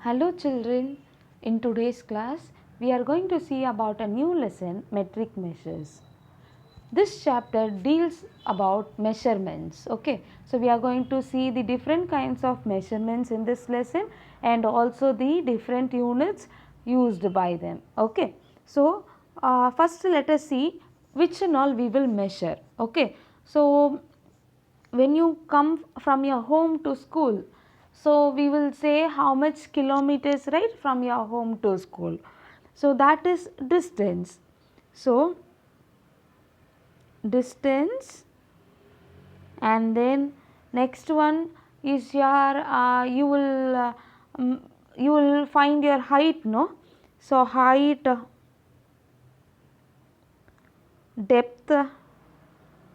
Hello children, in today's class we are going to see about a new lesson, metric measures. This chapter deals about measurements. Okay, so we are going to see the different kinds of measurements in this lesson and also the different units used by them. Okay, so first let us see which and all we will measure. Okay, so when you come from your home to school, so we will say how much kilometers, right, from your home to school. So that is distance. So distance, and then next one is your you will find your height, no? So height, depth,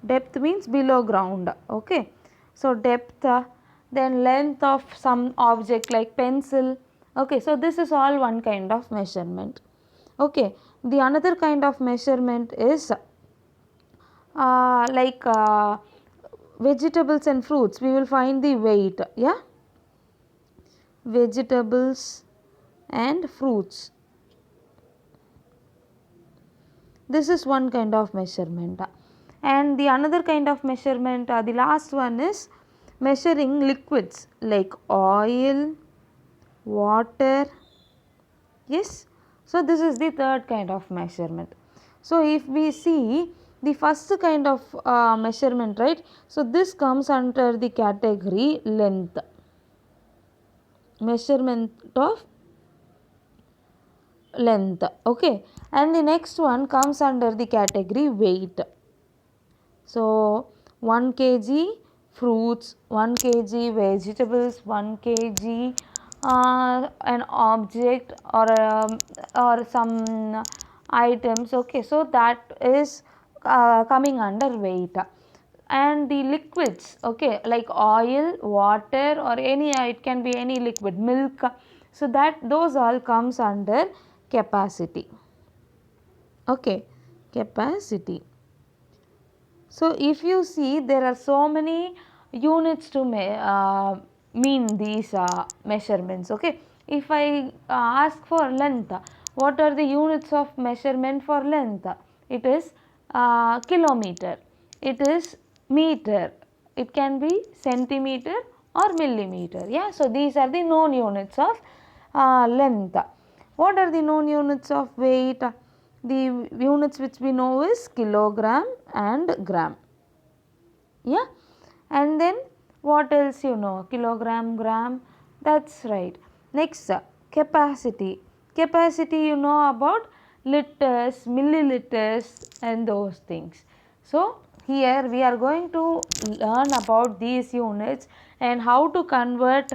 depth means below ground. Okay, so depth, then length of some object like pencil. Okay, so this is all one kind of measurement. Okay, the another kind of measurement is like vegetables and fruits. We will find the weight. Yeah, vegetables and fruits, this is one kind of measurement. And the another kind of measurement, the last one is measuring liquids like oil, water. Yes, so this is the third kind of measurement. So if we see the first kind of measurement, right, so this comes under the category length, measurement of length. Okay, and the next one comes under the category weight. So 1 kg fruits, 1 kg vegetables, 1 kg an object or some items. Okay, so that is coming under weight. And the liquids, okay, like oil, water, or any, it can be any liquid, milk, so that those all comes under capacity. Okay, capacity. So if you see, there are so many units to mean these measurements. Okay, if I ask for length, what are the units of measurement for length? It is kilometer, it is meter, it can be centimeter or millimeter. Yeah, so these are the known units of length. What are the known units of weight? The units which we know is kilogram and gram. Yeah, and then what else you know? Kilogram, gram, that's right. Next, capacity. Capacity you know about liters, milliliters, and those things. So here we are going to learn about these units and how to convert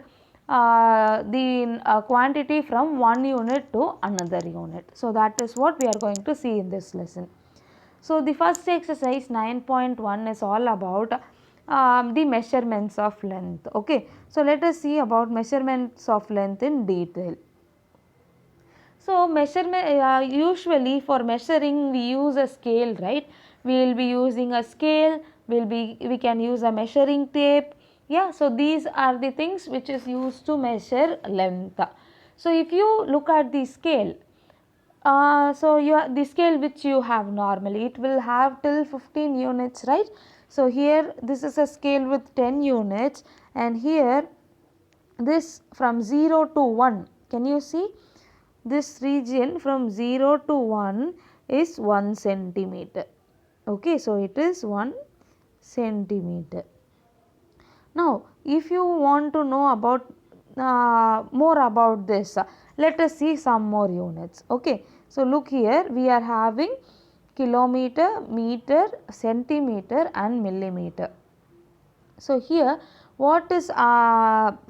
the quantity from one unit to another unit. So that is what we are going to see in this lesson. So the first exercise 9.1 is all about the measurements of length. Okay, so let us see about measurements of length in detail. So measurement, usually for measuring we use a scale, right? We will be using a scale, we can use a measuring tape. Yeah, so these are the things which is used to measure length. So if you look at the scale, so the scale which you have normally, it will have till 15 units, right? So here this is a scale with 10 units, and here this from 0 to 1, can you see? This region from 0 to 1 is 1 centimeter. Okay, so it is 1 centimeter. Now if you want to know about more about this, let us see some more units. Okay, so look here, we are having kilometer, meter, centimeter and millimeter. So here what is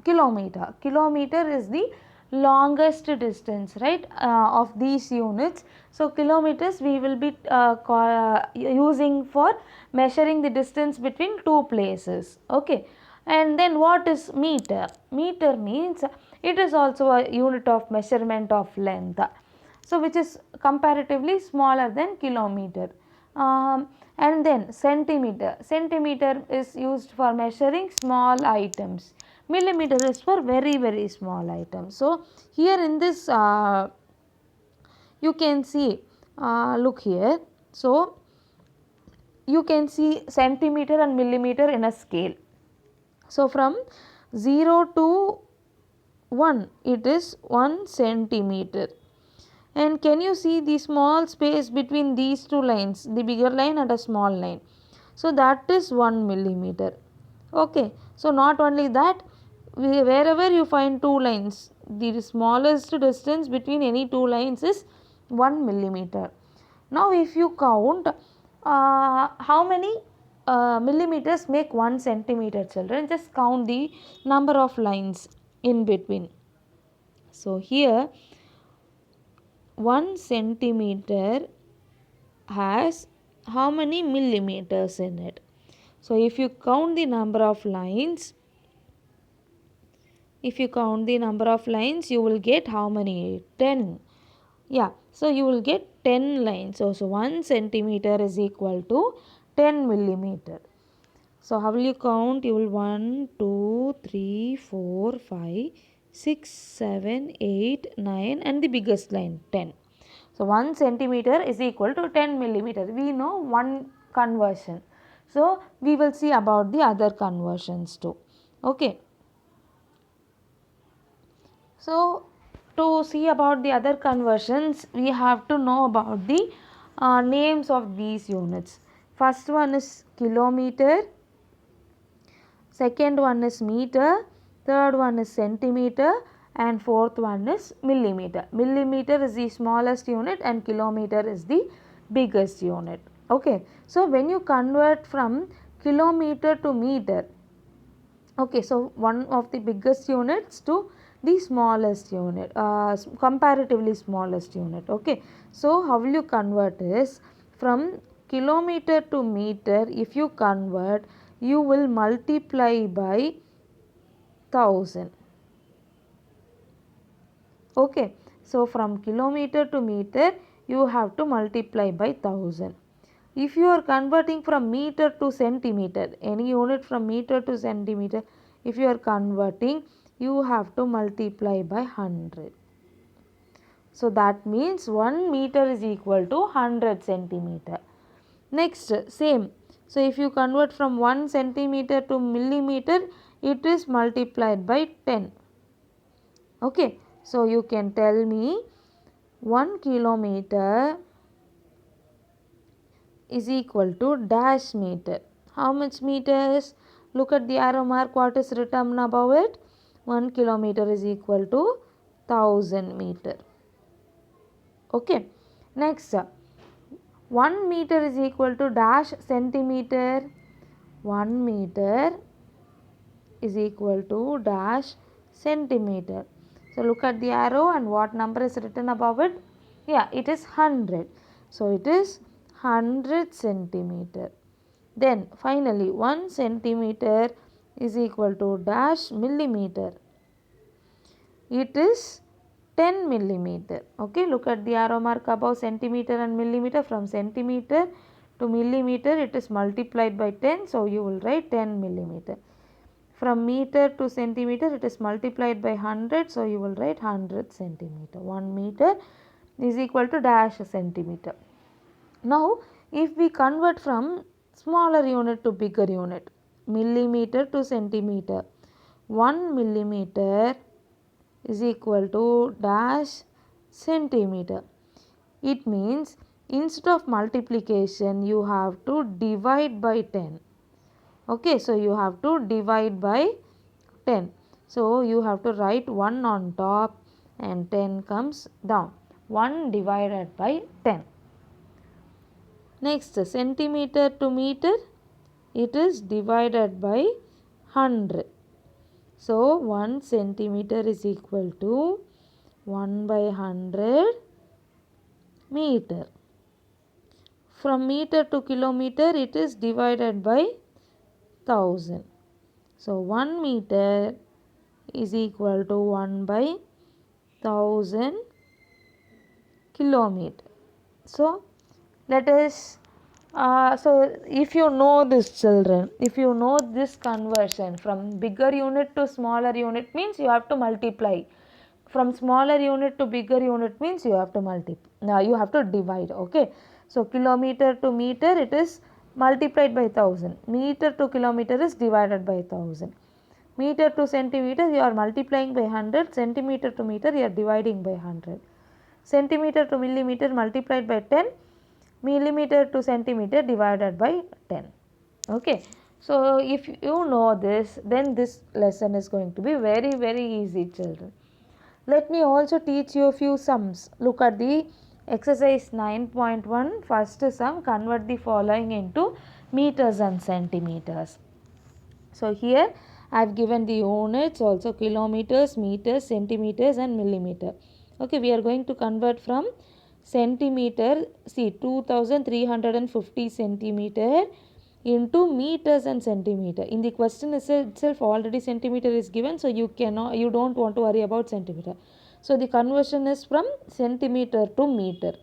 kilometer? Kilometer is the longest distance, right, of these units. So kilometers we will be using for measuring the distance between two places. Okay, and then what is meter? Meter means it is also a unit of measurement of length, so which is comparatively smaller than kilometer. And then centimeter. Centimeter is used for measuring small items. millimeter is for very very small items. So here in this you can see, look here, so you can see centimeter and millimeter in a scale. So from 0 to 1 it is 1 centimeter. And can you see the small space between these two lines, the bigger line and a small line? So that is 1 millimeter. Okay, so not only that, wherever you find two lines, the smallest distance between any two lines is 1 millimeter. Now if you count how many millimeters make 1 centimeter, children, just count the number of lines in between. So here 1 centimeter has how many millimeters in it? So if you count the number of lines, you will get how many? 10. Yeah, so you will get 10 lines. So 1 centimeter is equal to 10 millimeter. So how will you count? You will 1, 2, 3, 4, 5, 6, 7, 8, 9 and the biggest line 10. So 1 centimeter is equal to 10 millimeter. We know one conversion. So we will see about the other conversions too. Okay. So to see about the other conversions, we have to know about the names of these units. First one is kilometer, second one is meter, third one is centimeter and fourth one is millimeter. Millimeter is the smallest unit and kilometer is the biggest unit. Okay, so when you convert from kilometer to meter, okay, so one of the biggest units to the smallest unit, comparatively smallest unit. Okay, so how will you convert is from kilometer to meter? If you convert, you will multiply by 1000. Okay, so from kilometer to meter you have to multiply by 1000. If you are converting from meter to centimeter, any unit from meter to centimeter, if you are converting, you have to multiply by 100. So that means 1 meter is equal to 100 centimeter. Next, same. So if you convert from 1 centimeter to millimeter, it is multiplied by 10. Okay, so you can tell me 1 kilometer is equal to dash meter. How much meters? Look at the arrow mark, what is written above it? 1 kilometer is equal to 1000 meter. Okay, next 1 meter is equal to dash centimeter. 1 meter is equal to dash centimeter. So look at the arrow and what number is written above it? Yeah, it is 100. So it is 100 centimeter. Then finally 1 centimeter is equal to dash millimeter. It is 10 millimeter. Okay, look at the arrow mark above centimeter and millimeter. From centimeter to millimeter it is multiplied by 10. So you will write 10 millimeter. From meter to centimeter it is multiplied by 100. So you will write 100 centimeter. 1 meter is equal to dash centimeter. Now if we convert from smaller unit to bigger unit, millimeter to centimeter, 1 millimeter is equal to dash centimeter. It means instead of multiplication you have to divide by 10. Okay, so you have to divide by 10. So you have to write 1 on top and 10 comes down. 1 divided by 10. Next, centimeter to meter, it is divided by 100. So 1 centimeter is equal to 1 by 100 meter. From meter to kilometer it is divided by 1000. So 1 meter is equal to 1 by 1000 kilometer. So let us So if you know this, children, if you know this conversion from bigger unit to smaller unit, means you have to multiply. From smaller unit to bigger unit means you have to multiply. Now you have to divide. Okay. So kilometer to meter, it is multiplied by 1000. Meter to kilometer is divided by 1000. Meter to centimeter, you are multiplying by 100. Centimeter to meter, you are dividing by 100. Centimeter to millimeter multiplied by 10. Millimeter to centimeter divided by 10. Okay. So if you know this, then this lesson is going to be very, very easy, children. Let me also teach you a few sums. Look at the exercise 9.1. First sum, convert the following into meters and centimeters. So here I have given the units also, kilometers, meters, centimeters and millimeter. Okay, we are going to convert from centimeter, see 2350 centimeter into meters and centimeter. In the question itself already centimeter is given, so you don't want to worry about centimeter. So the conversion is from centimeter to meter.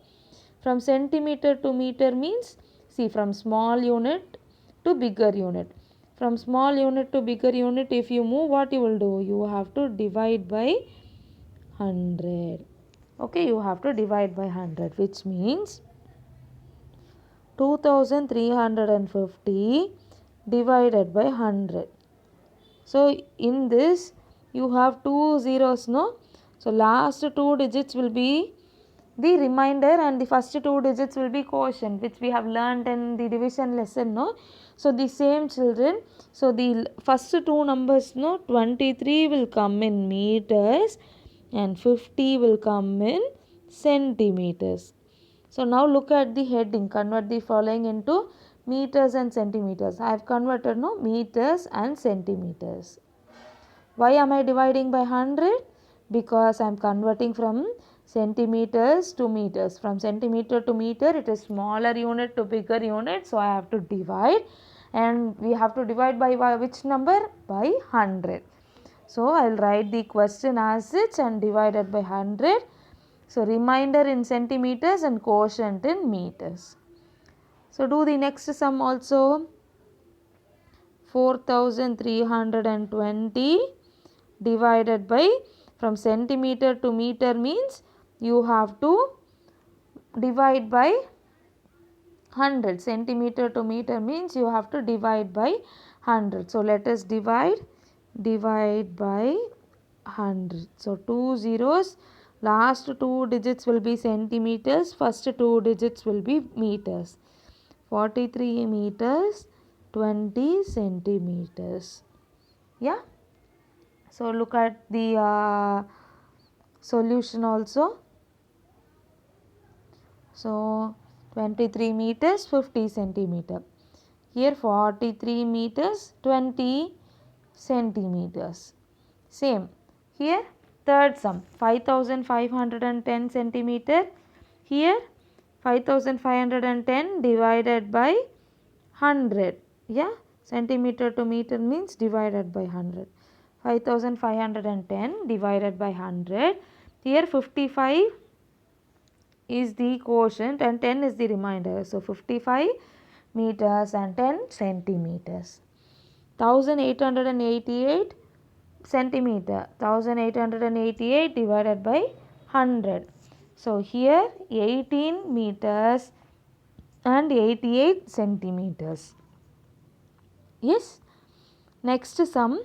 From centimeter to meter means, see, from small unit to bigger unit. From small unit to bigger unit, if you move, what you will do? You have to divide by 100. Okay, you have to divide by 100, which means 2350 divided by 100. So in this you have two zeros, no? So last two digits will be the remainder and the first two digits will be quotient, which we have learned in the division lesson, no? So the same, children. So the first two numbers, no, 23 will come in meters and 50 will come in centimeters. So now look at the heading, convert the following into meters and centimeters. I have converted, no, meters and centimeters. Why am I dividing by 100? Because I am converting from centimeters to meters. From centimeter to meter, it is smaller unit to bigger unit. So I have to divide, and we have to divide by which number? By 100. So I will write the question as such and divided by 100. So remainder in centimeters and quotient in meters. So do the next sum also. 4320 divided by, from centimeter to meter means you have to divide by 100. Centimeter to meter means you have to divide by 100. So let us divide by 100. So two zeros, last two digits will be centimeters, first two digits will be meters. 43 meters, 20 centimeters. Yeah. So look at the solution also. So 23 meters, 50 centimeter. Here 43 meters, 20 centimeters. Same. Here third sum, 5510 centimeter. Here 5510 divided by 100. Yeah, centimeter to meter means divided by 100. 5510 divided by 100. Here 55 is the quotient and 10 is the remainder. So 55 meters and 10 centimeters. 1888 centimeter. 1888 divided by 100. So here 18 meters and 88 centimeters. Yes. Next sum,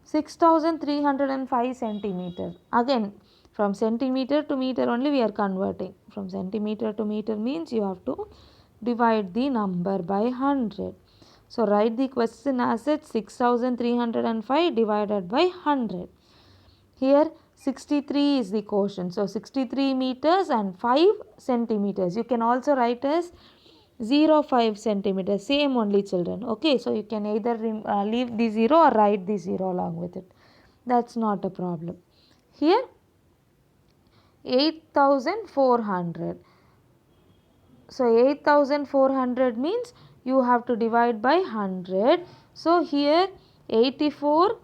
6305 centimeter. Again, from centimeter to meter only we are converting. From centimeter to meter means you have to divide the number by 100. So write the question as it, 6305 divided by 100. Here 63 is the quotient. So 63 meters and 5 centimeters. You can also write as 0.5 centimeters. Same only, children. Okay, so you can either leave the 0 or write the 0 along with it. That's not a problem. Here 8400. So 8400 means you have to divide by 100. So here 84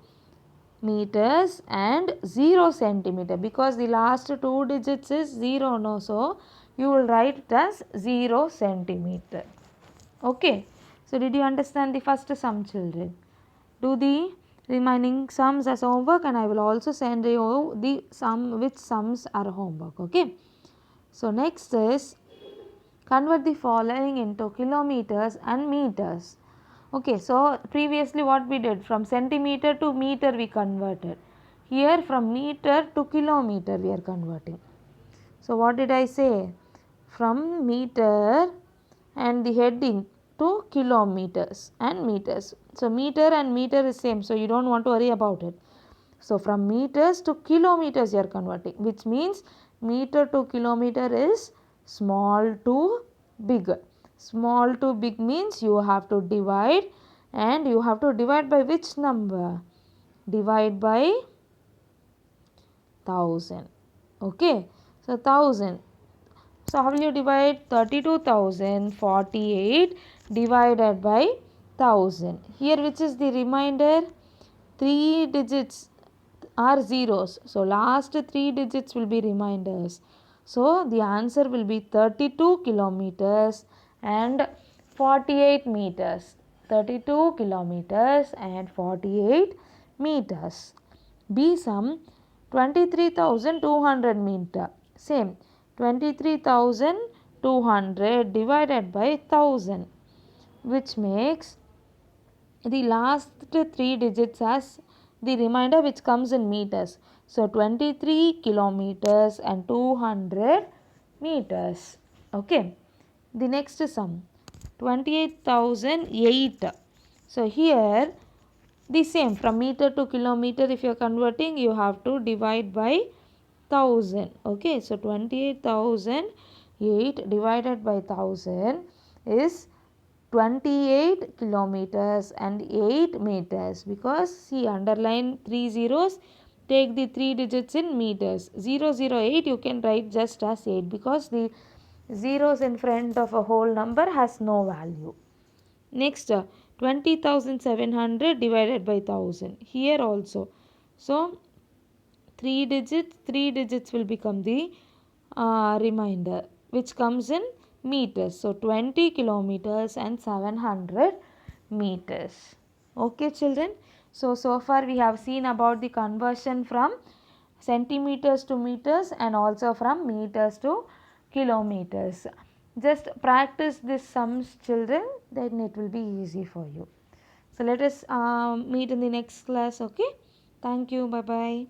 meters and 0 centimeter, because the last two digits is 0, no, so you will write it as 0 centimeter. Okay. So did you understand the first sum, children? Do the remaining sums as homework, and I will also send you the sum which sums are homework. Okay. So next is convert the following into kilometers and meters. Okay, so previously what we did, from centimeter to meter we converted. Here from meter to kilometer we are converting. So what did I say? From meter and the heading to kilometers and meters. So meter and meter is same, so you don't want to worry about it. So from meters to kilometers you are converting, which means meter to kilometer is small to big. Small to big means you have to divide, and you have to divide by which number? Divide by 1000. Okay, so 1000. So how will you divide 32,048 divided by 1000? Here which is the remainder? 3 digits are zeros. So last 3 digits will be reminders. So the answer will be 32 kilometers and 48 meters. 32 kilometers and 48 meters. B sum 23,200 meter. Same, 23,200 divided by 1000, which makes the last 3 digits as the remainder, which comes in meters. So 23 kilometers and 200 meters. Okay. The next sum 28,008. So here the same, from meter to kilometer if you are converting, you have to divide by 1000. Okay, so 28,008 divided by 1000 is 28 kilometers and 8 meters, because see, underline 3 zeros, take the 3 digits in meters. 008 you can write just as 8, because the zeros in front of a whole number has no value. Next, 20,700 divided by 1000. Here also. So, 3 digits will become the remainder, which comes in meters. So, 20 kilometers and 700 meters. Okay, children. So far we have seen about the conversion from centimeters to meters and also from meters to kilometers. Just practice this sums, children, then it will be easy for you. So let us meet in the next class. Okay, thank you, bye bye.